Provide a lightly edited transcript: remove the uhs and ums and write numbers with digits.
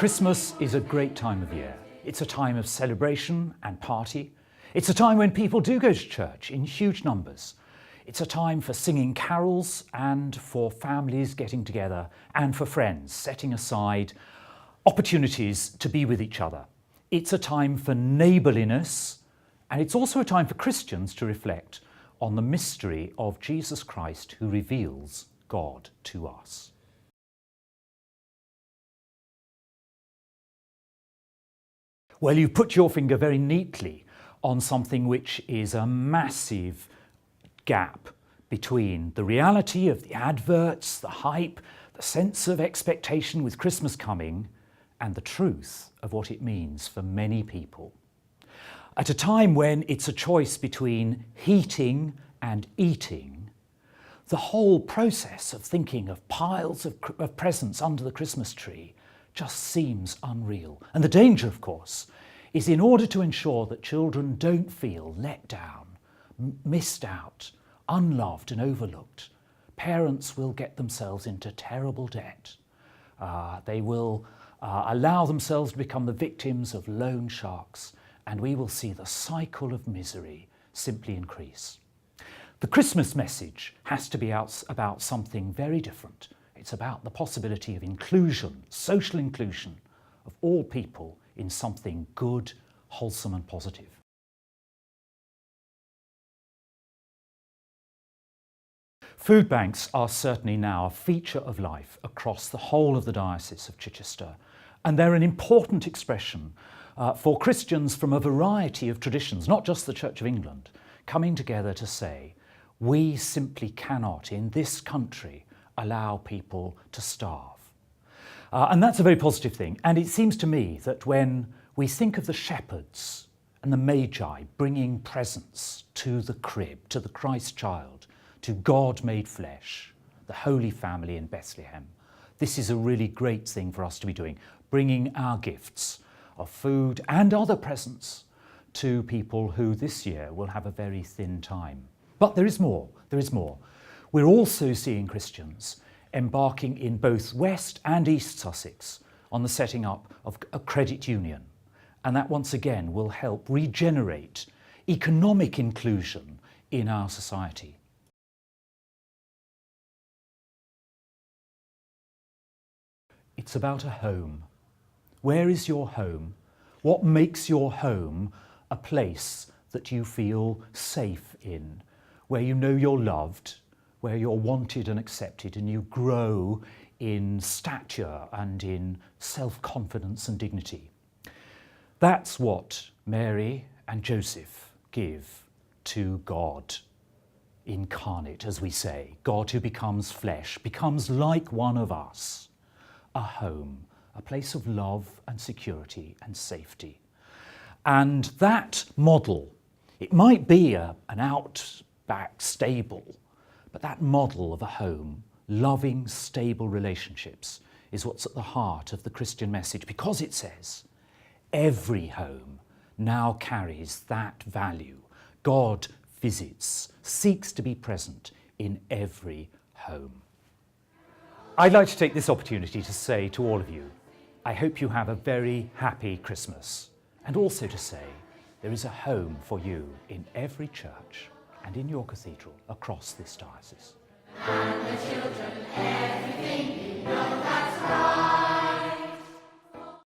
Christmas is a great time of year. It's a time of celebration and party. It's a time when people do go to church in huge numbers. It's a time for singing carols and for families getting together and for friends setting aside opportunities to be with each other. It's a time for neighbourliness, and it's also a time for Christians to reflect on the mystery of Jesus Christ who reveals God to us. Well, you've put your finger very neatly on something which is a massive gap between the reality of the adverts, the hype, the sense of expectation with Christmas coming, and the truth of what it means for many people. At a time when it's a choice between heating and eating, the whole process of thinking of piles of presents under the Christmas tree just seems unreal. And the danger, of course, is in order to ensure that children don't feel let down, missed out, unloved and overlooked, parents will get themselves into terrible debt. They will allow themselves to become the victims of loan sharks, and we will see the cycle of misery simply increase. The Christmas message has to be about something very different. It's about the possibility of inclusion, social inclusion of all people in something good, wholesome and positive. Food banks are certainly now a feature of life across the whole of the Diocese of Chichester, and they're an important expression for Christians from a variety of traditions, not just the Church of England, coming together to say, we simply cannot in this country allow people to starve. And that's a very positive thing. And it seems to me that when we think of the shepherds and the Magi bringing presents to the crib, to the Christ child, to God made flesh, the Holy Family in Bethlehem, this is a really great thing for us to be doing, bringing our gifts of food and other presents to people who this year will have a very thin time. But there is more, there is more. We're also seeing Christians embarking in both West and East Sussex on the setting up of a credit union. And that once again will help regenerate economic inclusion in our society. It's about a home. Where is your home? What makes your home a place that you feel safe in, where you know you're loved, where you're wanted and accepted, and you grow in stature and in self-confidence and dignity? That's what Mary and Joseph give to God incarnate, as we say. God who becomes flesh, becomes like one of us. A home, a place of love and security and safety. And that model, it might be an outback stable, but that model of a home, loving, stable relationships, is what's at the heart of the Christian message, because it says every home now carries that value. God visits, seeks to be present in every home. I'd like to take this opportunity to say to all of you, I hope you have a very happy Christmas, and also to say there is a home for you in every church and in your cathedral across this diocese. And the children, everything